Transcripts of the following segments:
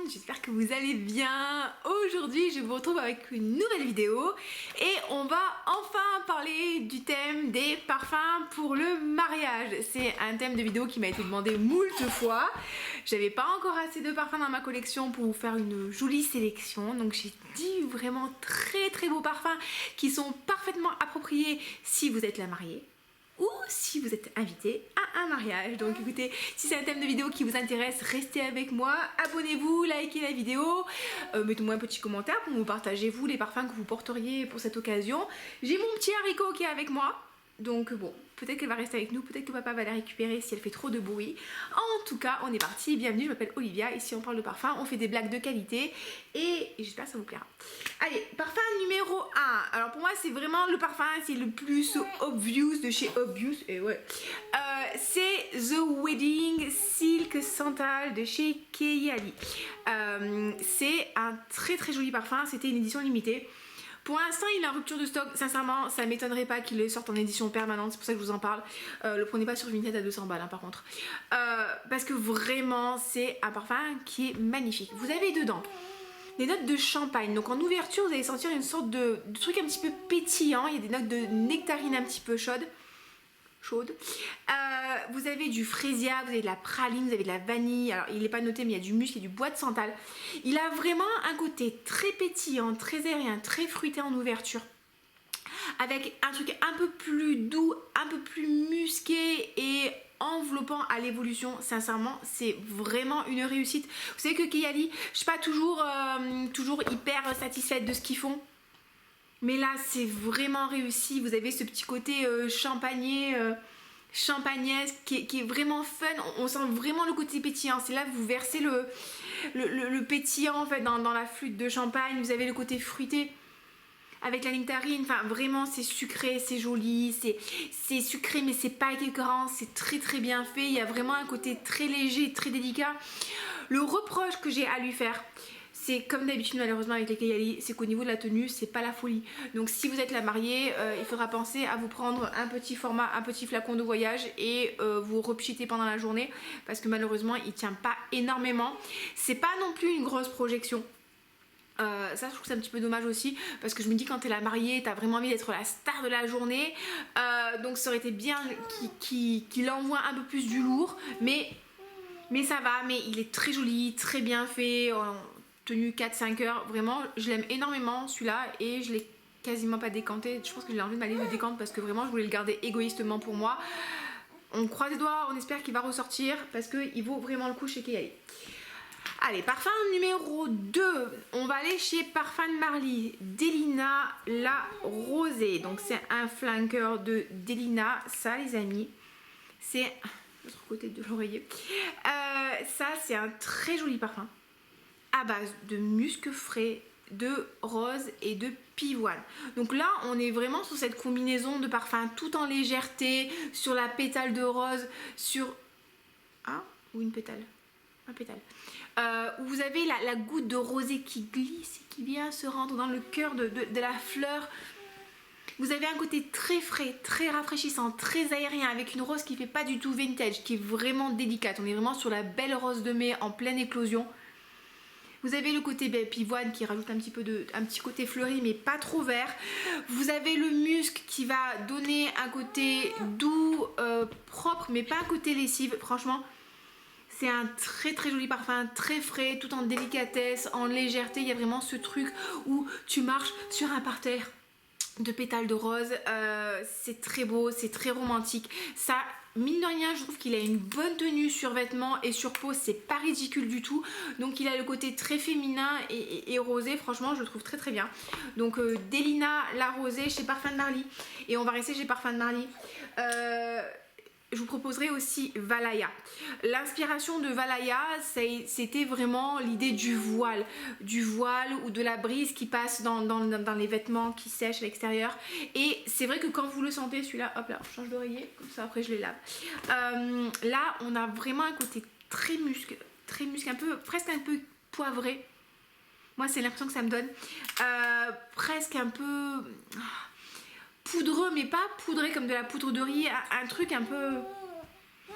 j'espère que vous allez bien. Aujourd'hui je vous retrouve avec une nouvelle vidéo et on va enfin parler du thème des parfums pour le mariage. C'est un thème de vidéo qui m'a été demandé moult fois. J'avais pas encore assez de parfums dans ma collection pour vous faire une jolie sélection, donc j'ai dit vraiment très beaux parfums qui sont parfaitement appropriés si vous êtes la mariée ou si vous êtes invité à un mariage. Donc écoutez, si c'est un thème de vidéo qui vous intéresse, restez avec moi, abonnez-vous, likez la vidéo, mettez-moi un petit commentaire pour me partager vous les parfums que vous porteriez pour cette occasion. J'ai mon petit haricot qui est avec moi, donc bon, peut-être qu'elle va rester avec nous, peut-être que papa va la récupérer si elle fait trop de bruit. En tout cas, on est parti, bienvenue, je m'appelle Olivia, ici on parle de parfum, on fait des blagues de qualité et j'espère que ça vous plaira. Allez, parfum numéro 1. Alors pour moi c'est vraiment le parfum, c'est le plus obvious de chez Obvious, et ouais. C'est The Wedding Silk Santal de chez Kayali. C'est un très joli parfum, c'était une édition limitée. Pour l'instant il est en rupture de stock, sincèrement ça m'étonnerait pas qu'il le sorte en édition permanente, c'est pour ça que je vous en parle. Le prenez pas sur Vinted à 200 balles hein, par contre. Parce que vraiment c'est un parfum qui est magnifique. Vous avez dedans des notes de champagne, donc en ouverture vous allez sentir une sorte de truc un petit peu pétillant, il y a des notes de nectarine un petit peu chaude. Vous avez du frésia, vous avez de la praline, vous avez de la vanille, alors il n'est pas noté mais il y a du musc et du bois de santal. Il a vraiment un côté très pétillant, très aérien, très fruité en ouverture, avec un truc un peu plus doux, un peu plus musqué et enveloppant à l'évolution. Sincèrement c'est vraiment une réussite. Vous savez que Kayali, je suis pas toujours hyper satisfaite de ce qu'ils font, mais là c'est vraiment réussi. Vous avez ce petit côté champagnesque qui est vraiment fun. On sent vraiment le côté pétillant, c'est là que vous versez le pétillant en fait dans la flûte de champagne. Vous avez le côté fruité avec la nectarine, enfin vraiment c'est sucré, c'est joli, c'est sucré mais c'est pas écœurant, c'est très bien fait. Il y a vraiment un côté très léger, très délicat. Le reproche que j'ai à lui faire, c'est comme d'habitude malheureusement avec les Kayali, c'est qu'au niveau de la tenue c'est pas la folie. Donc si vous êtes la mariée, il faudra penser à vous prendre un petit format, un petit flacon de voyage et vous repchiter pendant la journée, parce que malheureusement il tient pas énormément. C'est pas non plus une grosse projection. Ça je trouve que c'est un petit peu dommage aussi, parce que je me dis quand t'es la mariée t'as vraiment envie d'être la star de la journée, donc ça aurait été bien qu'il envoie un peu plus du lourd, mais ça va. Mais il est très joli, très bien fait, tenue 4-5 heures, vraiment je l'aime énormément celui-là, et je l'ai quasiment pas décanté. Je pense que j'ai envie de m'aller le décanter parce que vraiment je voulais le garder égoïstement pour moi. On croise les doigts, on espère qu'il va ressortir parce qu'il vaut vraiment le coup chez Kayali. Allez, parfum numéro 2, on va aller chez Parfum de Marly, Delina la Rosée. Donc c'est un flanqueur de Delina, ça les amis, c'est l'autre côté de l'oreiller. Ça c'est un très joli parfum à base de musc frais, de rose et de pivoine. Donc là on est vraiment sur cette combinaison de parfums tout en légèreté, sur la pétale de rose, sur ou une pétale, un pétale, où vous avez la goutte de rosée qui glisse et qui vient se rendre dans le cœur de la fleur. Vous avez un côté très frais, très rafraîchissant, très aérien, avec une rose qui fait pas du tout vintage, qui est vraiment délicate. On est vraiment sur la belle rose de mai en pleine éclosion. Vous avez le côté pivoine qui rajoute un petit côté fleuri mais pas trop vert. Vous avez le musc qui va donner un côté doux, propre mais pas un côté lessive. Franchement c'est un très joli parfum, très frais, tout en délicatesse, en légèreté. Il y a vraiment ce truc où tu marches sur un parterre de pétales de rose. C'est très beau, c'est très romantique. Ça, mine de rien, je trouve qu'il a une bonne tenue sur vêtements et sur peau, c'est pas ridicule du tout. Donc il a le côté très féminin et rosé, franchement je le trouve très bien. Donc Delina la Rosée chez Parfum de Marly. Et on va rester chez Parfum de Marly. Je vous proposerai aussi Valaya. L'inspiration de Valaya, c'était vraiment l'idée du voile ou de la brise qui passe dans les vêtements qui sèchent à l'extérieur. Et c'est vrai que quand vous le sentez, celui-là, hop là, on change d'oreiller, comme ça après je les lave. Là, on a vraiment un côté très musc, presque un peu poivré. Moi, c'est l'impression que ça me donne. Presque un peu poudreux, mais pas poudré comme de la poudre de riz, un truc un peu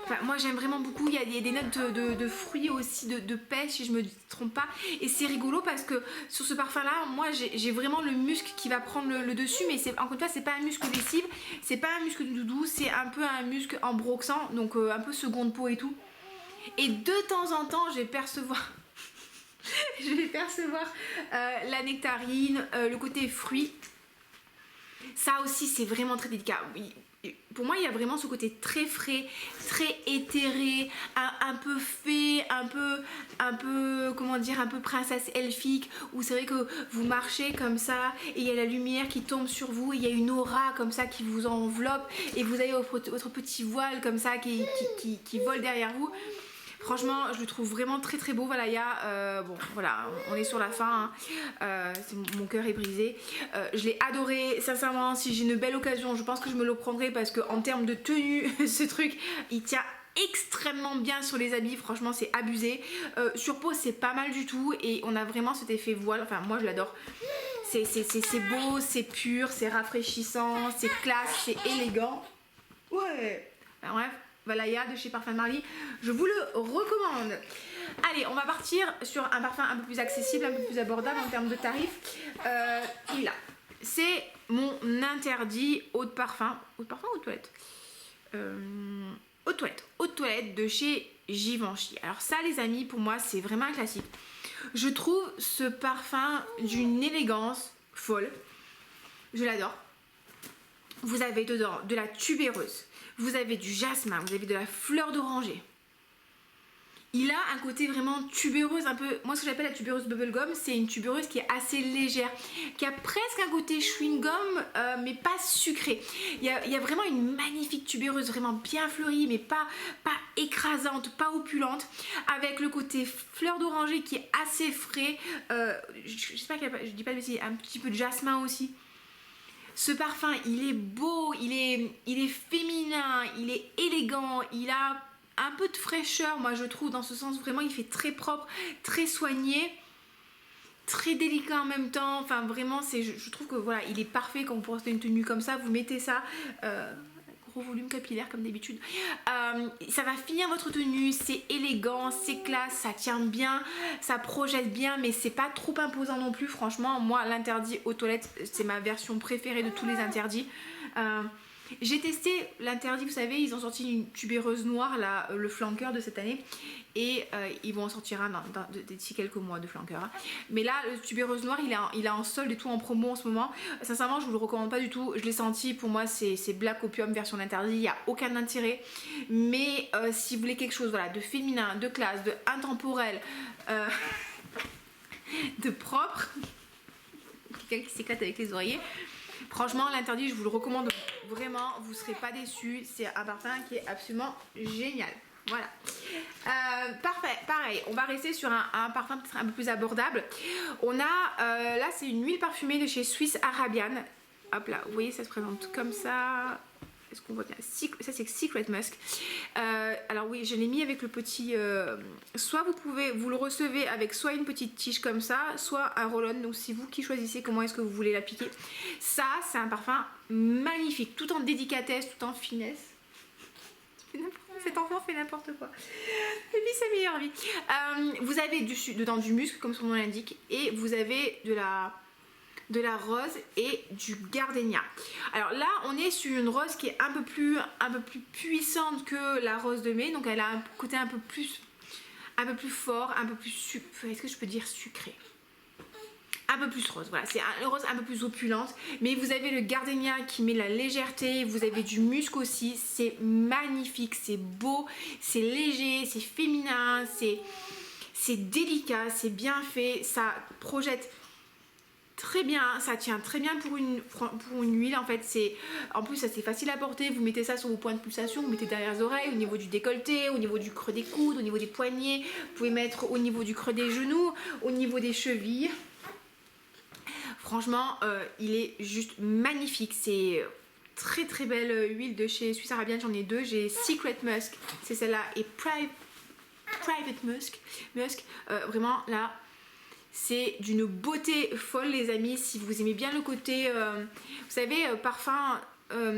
Enfin, moi j'aime vraiment beaucoup, il y a des notes de fruits aussi, de pêche si je me trompe pas. Et c'est rigolo parce que sur ce parfum là, moi j'ai vraiment le musc qui va prendre le dessus. Mais encore une fois, c'est pas un musc lessive, c'est pas un musc de doudou, c'est un peu un musc ambroxan, donc un peu seconde peau et tout. Et de temps en temps je vais percevoir la nectarine, le côté fruit. Ça aussi c'est vraiment très délicat. Oui. Pour moi, il y a vraiment ce côté très frais, très éthéré, un peu fée, un peu, comment dire, un peu princesse elfique, où c'est vrai que vous marchez comme ça, et il y a la lumière qui tombe sur vous, et il y a une aura comme ça qui vous enveloppe, et vous avez votre petit voile comme ça qui vole derrière vous. Franchement, je le trouve vraiment très très beau. Voilà, il y a, bon, voilà, on est sur la fin. Hein. Mon cœur est brisé. Je l'ai adoré. Sincèrement, si j'ai une belle occasion, je pense que je me le prendrai parce qu'en termes de tenue, ce truc, il tient extrêmement bien sur les habits. Franchement, c'est abusé. Sur peau, c'est pas mal du tout. Et on a vraiment cet effet voile. Enfin, moi, je l'adore. C'est beau, c'est pur, c'est rafraîchissant, c'est classe, c'est élégant. Ouais. Enfin, bref. Valaya de chez Parfum de Marly, je vous le recommande. Allez, on va partir sur un parfum un peu plus accessible, un peu plus abordable en termes de tarifs. Il a, c'est mon interdit eau de parfum. Eau de parfum ou de toilette eau de toilette de chez Givenchy. Alors ça les amis, pour moi c'est vraiment un classique. Je trouve ce parfum d'une élégance folle. Je l'adore. Vous avez dedans de la tubéreuse. Vous avez du jasmin, vous avez de la fleur d'oranger. Il a un côté vraiment tubéreuse, un peu, moi ce que j'appelle la tubéreuse bubblegum, c'est une tubéreuse qui est assez légère, qui a presque un côté chewing-gum, mais pas sucré. Il y a vraiment une magnifique tubéreuse, vraiment bien fleurie, mais pas écrasante, pas opulente, avec le côté fleur d'oranger qui est assez frais. J'espère qu'il n'y a pas, je dis pas de bêtises, un petit peu de jasmin aussi. Ce parfum, il est beau, il est féminin, il est élégant, il a un peu de fraîcheur, moi je trouve, dans ce sens, vraiment, il fait très propre, très soigné, très délicat en même temps. Enfin, vraiment, je trouve que voilà, il est parfait quand vous portez une tenue comme ça, vous mettez ça. Gros volume capillaire comme d'habitude, ça va finir votre tenue, c'est élégant, c'est classe, ça tient bien, ça projette bien, mais c'est pas trop imposant non plus. Franchement, moi l'interdit aux toilettes, c'est ma version préférée de tous les interdits. J'ai testé l'interdit, vous savez, ils ont sorti une tubéreuse noire, là, le flanqueur de cette année, et ils vont en sortir un d'ici quelques mois de flanqueur. Mais là, le tubéreuse noire, il est en solde et tout, en promo en ce moment. Sincèrement, je vous le recommande pas du tout. Je l'ai senti, pour moi, c'est Black Opium version interdit, il n'y a aucun intérêt. Mais si vous voulez quelque chose, voilà, de féminin, de classe, de intemporel, de propre, quelqu'un qui s'éclate avec les oreillers. Franchement, l'interdit, je vous le recommande vraiment, vous ne serez pas déçus. C'est un parfum qui est absolument génial. Voilà. Parfait, pareil, on va rester sur un parfum peut-être un peu plus abordable. On a, là c'est une huile parfumée de chez Swiss Arabian. Hop là, vous voyez, ça se présente comme ça. Est-ce qu'on voit bien? Ça c'est Secret Musk. Alors oui, je l'ai mis avec le petit... soit vous le recevez avec soit une petite tige comme ça, soit un roll-on. Donc c'est vous qui choisissez comment est-ce que vous voulez l'appliquer. Ça, c'est un parfum magnifique, tout en délicatesse, tout en finesse. Cet enfant fait n'importe quoi. Et puis sa meilleure vie. Vous avez dedans du musc, comme son nom l'indique, et vous avez de la rose et du gardénia. Alors là, on est sur une rose qui est un peu plus puissante que la rose de mai, donc elle a un côté un peu plus fort, un peu plus est-ce que je peux dire sucré? Un peu plus rose, voilà, c'est une rose un peu plus opulente, mais vous avez le gardénia qui met la légèreté, vous avez du musc aussi, c'est magnifique, c'est beau, c'est léger, c'est féminin, c'est délicat, c'est bien fait, ça projette très bien, ça tient très bien pour une huile. En fait, en plus ça c'est facile à porter, vous mettez ça sur vos points de pulsation, vous mettez derrière les oreilles, au niveau du décolleté, au niveau du creux des coudes, au niveau des poignets, vous pouvez mettre au niveau du creux des genoux, au niveau des chevilles. Franchement, il est juste magnifique. C'est très très belle huile de chez Swiss Arabian. J'en ai deux. J'ai Secret Musk, c'est celle-là, et Private Musk. Vraiment là, c'est d'une beauté folle les amis. Si vous aimez bien le côté, vous savez, parfum,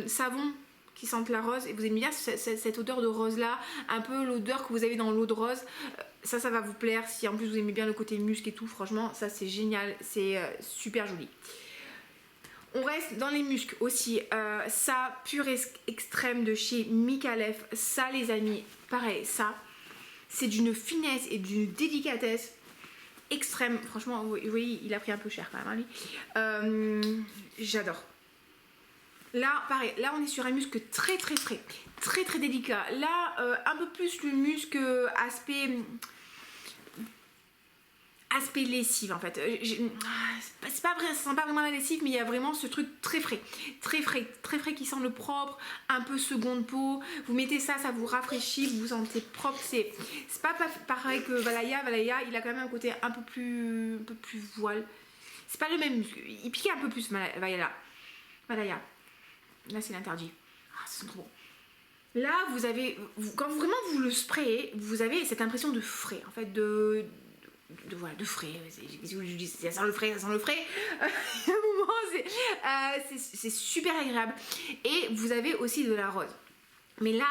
savon. qui sentent la rose et vous aimez bien cette odeur de rose là, un peu l'odeur que vous avez dans l'eau de rose, ça va vous plaire. Si en plus vous aimez bien le côté musc et tout, franchement ça c'est génial, c'est super joli. On reste dans les muscles aussi, ça pur extrême de chez Micallef, ça les amis, pareil, ça c'est d'une finesse et d'une délicatesse extrême. Franchement, vous voyez, il a pris un peu cher quand même, hein, lui. J'adore. Là, pareil, là on est sur un muscle très très frais, très très délicat. Là, un peu plus le muscle aspect lessive en fait. C'est pas vrai, ça sent pas vraiment la lessive, mais il y a vraiment ce truc très frais, très frais, très frais qui semble propre, un peu seconde peau. Vous mettez ça, ça vous rafraîchit, vous vous sentez propre. C'est pas pareil que Valaya. Valaya, il a quand même un côté un peu plus voile. C'est pas le même muscle. Il pique un peu plus Valaya. Là, c'est l'interdit. Ah, c'est trop bon. Là, vous avez, quand vraiment vous le sprayez, vous avez cette impression de frais, en fait, de frais. Je dis, ça sent le frais, ça sent le frais. À un moment, c'est super agréable. Et vous avez aussi de la rose. Mais là,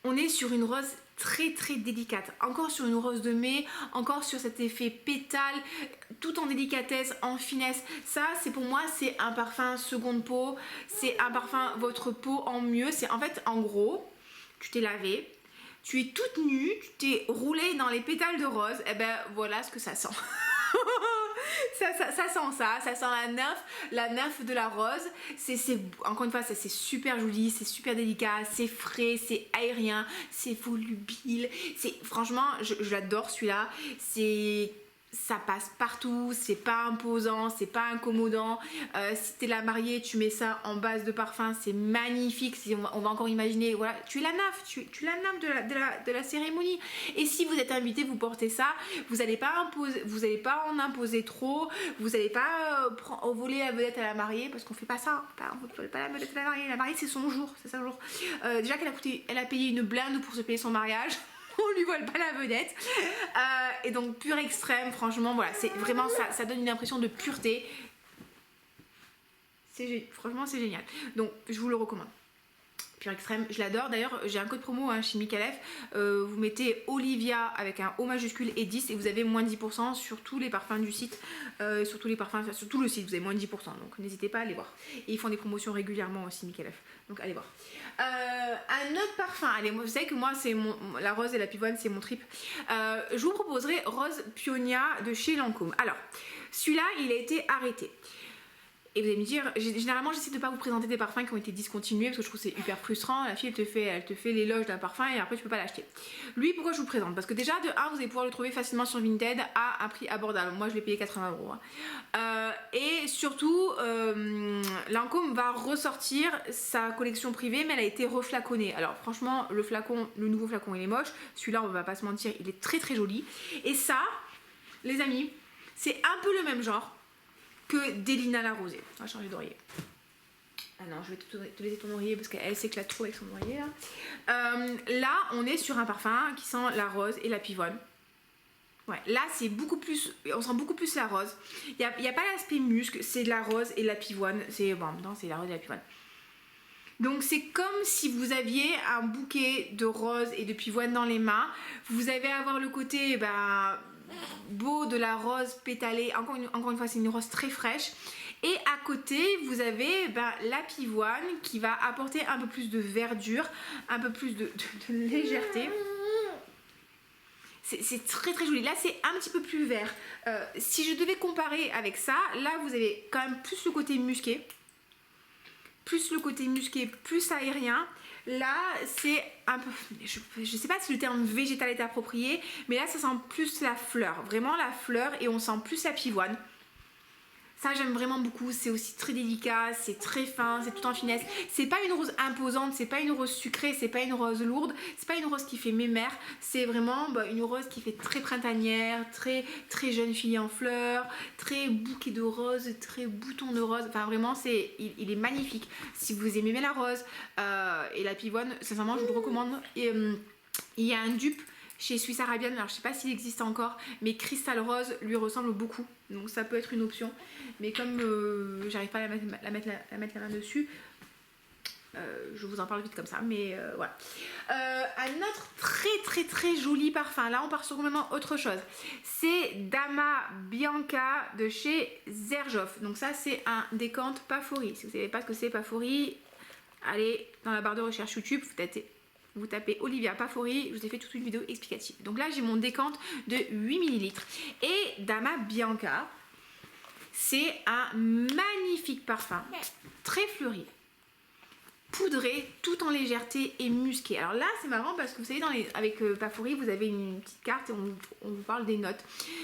on est sur une rose très très délicate, encore sur une rose de mai, encore sur cet effet pétale, tout en délicatesse, en finesse. Ça, c'est pour moi, c'est un parfum seconde peau, c'est un parfum votre peau en mieux. C'est en fait, en gros, tu t'es lavé, tu es toute nue, tu t'es roulée dans les pétales de rose, et ben voilà ce que ça sent. ça sent la nymphe de la rose. Encore une fois, c'est super joli, c'est super délicat, c'est frais, c'est aérien, c'est volubile. Franchement, j'adore celui-là. Ça passe partout, c'est pas imposant, c'est pas incommodant. Si t'es la mariée, tu mets ça en base de parfum, c'est magnifique. Si on va encore imaginer, voilà, tu es la nymphe, tu es la nymphe de la cérémonie. Et si vous êtes invité, vous portez ça, vous n'allez pas en imposer trop, vous n'allez pas voler la vedette à la mariée, parce qu'on fait pas ça. On ne vole pas la vedette à la mariée. La mariée, c'est son jour, c'est son jour. Déjà elle a payé une blinde pour se payer son mariage. On lui vole pas la vedette. Et donc pur extrême, franchement, voilà, c'est vraiment ça donne une impression de pureté. Franchement, c'est génial. Donc je vous le recommande. Pur extrême, je l'adore. D'ailleurs, j'ai un code promo chez Micallef. Vous mettez Olivia avec un O majuscule et 10 et vous avez moins 10% sur tous les parfums du site. Sur tous les parfums, sur tout le site, vous avez moins 10%. Donc n'hésitez pas à aller voir. Et ils font des promotions régulièrement aussi, Micallef. Donc allez voir. Un autre parfum, allez, vous savez que moi c'est la rose et la pivoine, c'est mon trip. Je vous proposerai Rose Pionia de chez Lancôme. Alors, celui-là, il a été arrêté. Et vous allez me dire, généralement j'essaie de ne pas vous présenter des parfums qui ont été discontinués parce que je trouve que c'est hyper frustrant. La fille elle te fait l'éloge d'un parfum et après tu peux pas l'acheter. Lui, pourquoi je vous le présente? Parce que déjà de 1 vous allez pouvoir le trouver facilement sur Vinted à un prix abordable. Moi je l'ai payé 80 €. Et surtout, Lancôme va ressortir sa collection privée, mais elle a été reflaconnée. Alors franchement, le nouveau flacon il est moche. Celui-là, on va pas se mentir, il est très très joli. Et ça, les amis, c'est un peu le même genre que Délina la Rosée. On va changer d'oreiller. Ah non, je vais te laisser ton oreiller parce qu'elle s'éclate trop avec son oreiller. Là, on est sur un parfum qui sent la rose et la pivoine. Ouais, là, c'est beaucoup plus. On sent beaucoup plus la rose. Il n'y a pas l'aspect musc, c'est de la rose et la pivoine. C'est la rose et la pivoine. Donc, c'est comme si vous aviez un bouquet de roses et de pivoine dans les mains. Vous allez avoir le côté. Beau de la rose pétalée, encore une fois c'est une rose très fraîche et à côté vous avez la pivoine qui va apporter un peu plus de verdure, un peu plus de légèreté. C'est très très joli. Là c'est un petit peu plus vert. Si je devais comparer avec ça, là vous avez quand même plus le côté musqué, plus aérien. Là, c'est un peu, je sais pas si le terme végétal est approprié, mais là, ça sent plus la fleur, vraiment la fleur, et on sent plus la pivoine. Ça, j'aime vraiment beaucoup. C'est aussi très délicat, c'est très fin, c'est tout en finesse. C'est pas une rose imposante, c'est pas une rose sucrée, c'est pas une rose lourde, c'est pas une rose qui fait mémère. C'est vraiment une rose qui fait très printanière, très très jeune fille en fleurs, très bouquet de roses, très bouton de rose. Enfin, vraiment, il est magnifique. Si vous aimez bien la rose et la pivoine, sincèrement, je vous le recommande. Et, il y a un dupe chez Suisse Arabian, alors je sais pas s'il existe encore, mais Cristal Rose lui ressemble beaucoup, donc ça peut être une option. Mais comme j'arrive pas à mettre la main dessus, Je vous en parle vite comme ça, mais voilà. Un autre très joli parfum, là on part sur complètement autre chose, c'est Dama Bianca de chez Xerjoff. Donc ça c'est un décante Pafori. Si vous ne savez pas ce que c'est Pafori, allez dans la barre de recherche YouTube, vous tapez Olivia Pafori, je vous ai fait toute une vidéo explicative. Donc là j'ai mon décante de 8 ml. Et Dama Bianca, c'est un magnifique parfum, très fleuri, poudré, tout en légèreté et musqué. Alors là c'est marrant parce que vous savez avec Pafori vous avez une petite carte et on vous parle des notes.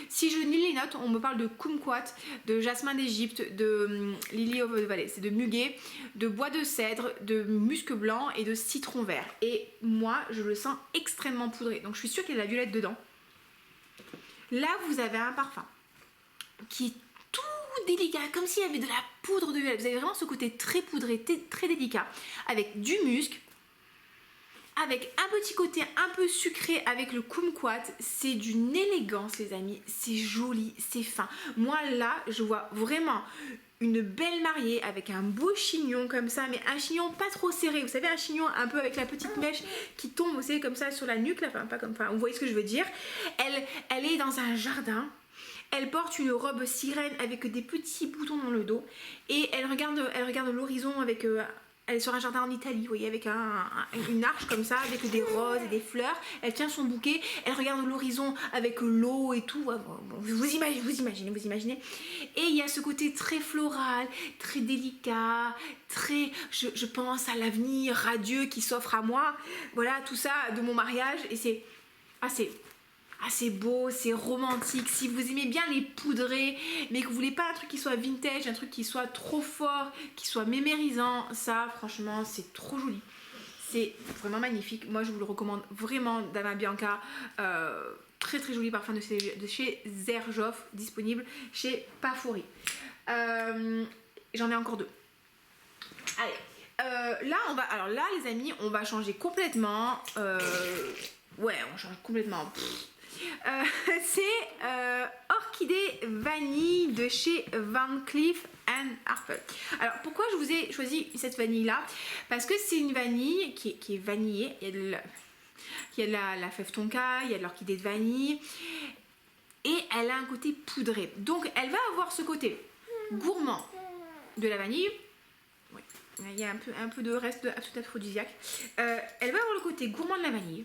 Si je lis les notes, on me parle de kumquat, de jasmin d'Égypte, de lily of the valley, c'est de muguet, de bois de cèdre, de musc blanc et de citron vert. Et moi je le sens extrêmement poudré, donc je suis sûre qu'il y a de la violette dedans. Là vous avez un parfum qui est tout délicat, comme s'il y avait de la poudre de violette. Vous avez vraiment ce côté très poudré, très délicat, avec du musc, avec un petit côté un peu sucré avec le kumquat. C'est d'une élégance les amis, c'est joli, c'est fin. Moi là je vois vraiment une belle mariée avec un beau chignon comme ça, mais un chignon pas trop serré, vous savez, un chignon un peu avec la petite mèche qui tombe, vous savez, comme ça sur la nuque, là, enfin pas comme, enfin vous voyez ce que je veux dire. Elle est dans un jardin. Elle porte une robe sirène avec des petits boutons dans le dos et elle regarde l'horizon avec... elle est sur un jardin en Italie, vous voyez, avec une arche comme ça, avec des roses et des fleurs. Elle tient son bouquet, elle regarde l'horizon avec l'eau et tout. Vous imaginez. Et il y a ce côté très floral, très délicat, très... Je pense à l'avenir radieux qui s'offre à moi. Voilà, tout ça de mon mariage et c'est assez beau, c'est romantique. Si vous aimez bien les poudrés, mais que vous voulez pas un truc qui soit vintage, un truc qui soit trop fort, qui soit mémérisant, ça franchement c'est trop joli. C'est vraiment magnifique. Moi je vous le recommande vraiment, Dama Bianca. Très joli parfum de chez Xerjoff, disponible chez Pafori. J'en ai encore deux. Allez. Là les amis, on va changer complètement. Ouais, on change complètement. C'est Orchidée Vanille de chez Van Cleef & Arpels. Alors pourquoi je vous ai choisi cette vanille là? Parce que c'est une vanille qui est vanillée. Il y a de la fève tonka, il y a de l'orchidée de vanille et elle a un côté poudré. Donc elle va avoir ce côté gourmand de la vanille. Oui, il y a un peu de reste aphrodisiaque. Elle va avoir le côté gourmand de la vanille.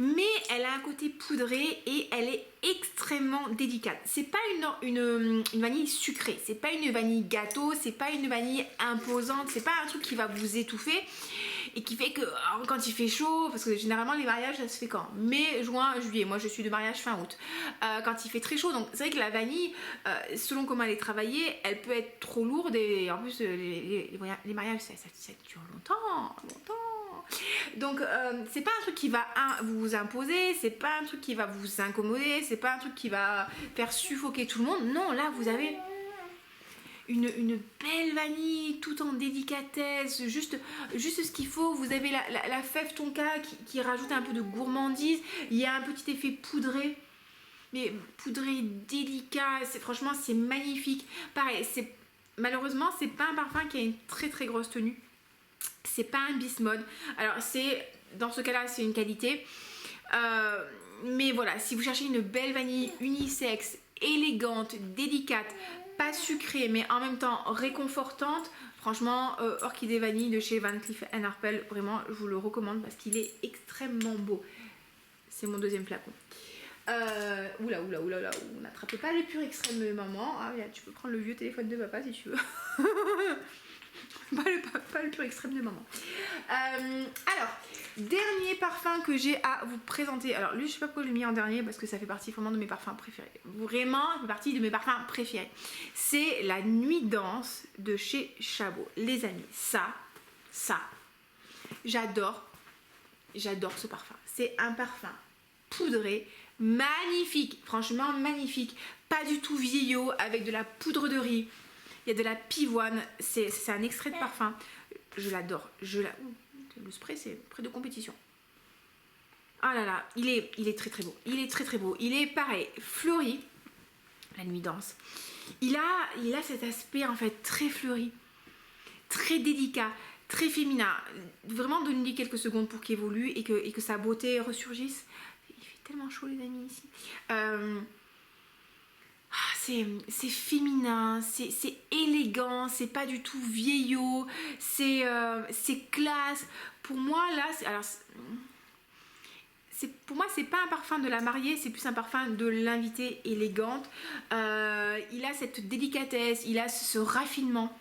Mais elle a un côté poudré et elle est extrêmement délicate. C'est pas une vanille sucrée, c'est pas une vanille gâteau, c'est pas une vanille imposante, c'est pas un truc qui va vous étouffer et qui fait que quand il fait chaud, parce que généralement les mariages ça se fait quand? Mai, juin, juillet. Moi je suis de mariage fin août. Quand il fait très chaud, donc c'est vrai que la vanille, selon comment elle est travaillée, elle peut être trop lourde et en plus les mariages ça dure longtemps. Donc c'est pas un truc qui va vous imposer, c'est pas un truc qui va vous incommoder, c'est pas un truc qui va faire suffoquer tout le monde. Non, là vous avez une belle vanille tout en délicatesse, juste ce qu'il faut. Vous avez la fève tonka qui rajoute un peu de gourmandise. Il y a un petit effet poudré, mais poudré délicat. Franchement c'est magnifique. Pareil, malheureusement c'est pas un parfum qui a une très grosse tenue. C'est pas un bismode. Alors dans ce cas là c'est une qualité, mais voilà, si vous cherchez une belle vanille unisexe, élégante, délicate, pas sucrée mais en même temps réconfortante, franchement Orchidée Vanille de chez Van Cleef & Arpels, vraiment je vous le recommande parce qu'il est extrêmement beau. C'est mon deuxième flacon. Oula, n'attrapez pas le pur extrême de maman. Ah, tu peux prendre le vieux téléphone de papa si tu veux. pas le pur extrême de maman. Alors, dernier parfum que j'ai à vous présenter. Alors lui, je sais pas pourquoi je l'ai mis en dernier parce que ça fait partie vraiment de mes parfums préférés. Vraiment, ça fait partie de mes parfums préférés. C'est la Nuit Danse de chez Chabot. Les amis, ça, j'adore ce parfum. C'est un parfum poudré, magnifique, franchement magnifique. Pas du tout vieillot, avec de la poudre de riz. Il y a de la pivoine, c'est un extrait de parfum. Je l'adore. Le spray, c'est près de compétition. Ah là là, il est très beau. Il est très beau. Il est pareil, fleuri. La Nuit Danse. Il a cet aspect en fait très fleuri, très délicat, très féminin. Vraiment donnez-lui quelques secondes pour qu'il évolue et que sa beauté ressurgisse. Il fait tellement chaud les amis ici. C'est féminin, c'est élégant, c'est pas du tout vieillot, c'est classe. Pour moi là, pour moi c'est pas un parfum de la mariée, c'est plus un parfum de l'invitée élégante. Il a cette délicatesse, il a ce raffinement.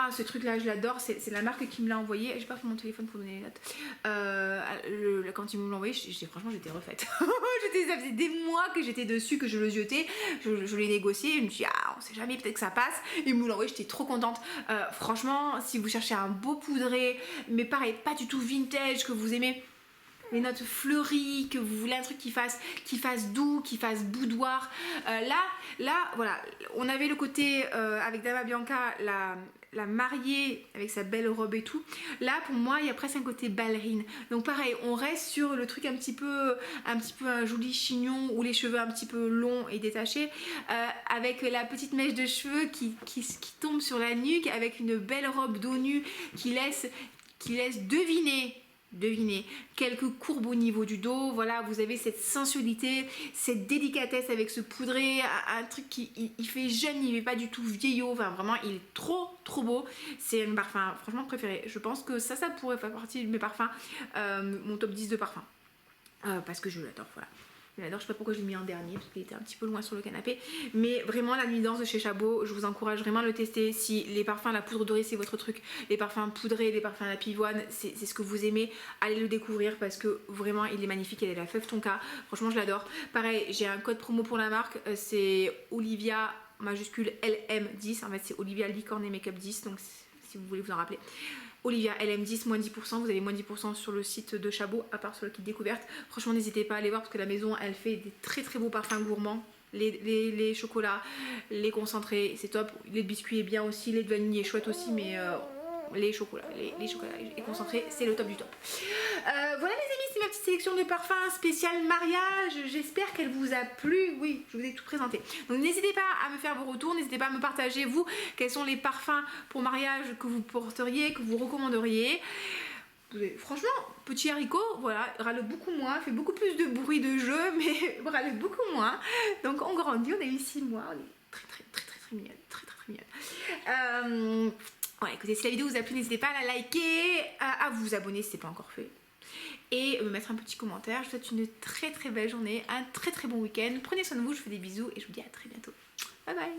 Ah, ce truc là je l'adore, c'est la marque qui me l'a envoyé. J'ai pas pris mon téléphone pour donner les notes. Quand ils me l'ont envoyé, franchement j'étais refaite. Ça faisait des mois que j'étais dessus, que je le jetais, je l'ai négocié, je me suis dit ah on sait jamais, peut-être que ça passe. Ils me l'ont envoyé, j'étais trop contente. Franchement, si vous cherchez un beau poudré, mais pareil, pas du tout vintage, que vous aimez les notes fleuries, que vous voulez un truc qui fasse doux, qui fasse boudoir. Là, voilà, on avait le côté avec Dama Bianca, la mariée avec sa belle robe et tout. Là, pour moi, il y a presque un côté ballerine. Donc pareil, on reste sur le truc un petit peu un joli chignon ou les cheveux un petit peu longs et détachés, avec la petite mèche de cheveux qui tombe sur la nuque, avec une belle robe dos nu qui laisse deviner quelques courbes au niveau du dos. Voilà, vous avez cette sensualité, cette délicatesse avec ce poudré, un truc qui il fait jeune, il n'est pas du tout vieillot. Enfin vraiment, il est trop beau. C'est un parfum franchement préféré. Je pense que ça pourrait faire partie de mes parfums, mon top 10 de parfums, parce que je l'adore. Voilà, je l'adore. Je sais pas pourquoi je l'ai mis en dernier parce qu'il était un petit peu loin sur le canapé, mais vraiment la nuit danse de chez Chabot, je vous encourage vraiment à le tester. Si les parfums, la poudre dorée c'est votre truc, les parfums poudrés, les parfums à la pivoine, c'est ce que vous aimez, allez le découvrir parce que vraiment il est magnifique. Elle est la Fève Tonka, franchement je l'adore. Pareil, j'ai un code promo pour la marque, c'est Olivia majuscule LM10, en fait c'est Olivia Licorne et Makeup 10, donc si vous voulez vous en rappeler. Olivia LM10, moins 10%, vous avez moins 10% sur le site de Chabot, à part sur le kit découverte. Franchement, n'hésitez pas à aller voir parce que la maison, elle fait des très beaux parfums gourmands. Les chocolats, les concentrés, c'est top. Les biscuits est bien aussi, les de vanille est chouette aussi, mais les chocolats et concentrés, c'est le top du top. Voilà les amis, c'est ma petite sélection de parfums spécial mariage. J'espère qu'elle vous a plu. Oui, je vous ai tout présenté. Donc n'hésitez pas à me faire vos retours, n'hésitez pas à me partager vous quels sont les parfums pour mariage que vous porteriez, que vous recommanderiez. Franchement, petit haricot, voilà, râle beaucoup moins, fait beaucoup plus de bruit de jeu, mais râle beaucoup moins. Donc on grandit, on a eu 6 mois, on est très mignonne, très mignonne. Ouais, écoutez, si la vidéo vous a plu, n'hésitez pas à la liker, à vous abonner si ce n'est pas encore fait. Et me mettre un petit commentaire. Je vous souhaite une très belle journée, un très bon week-end. Prenez soin de vous, je vous fais des bisous et je vous dis à très bientôt. Bye bye.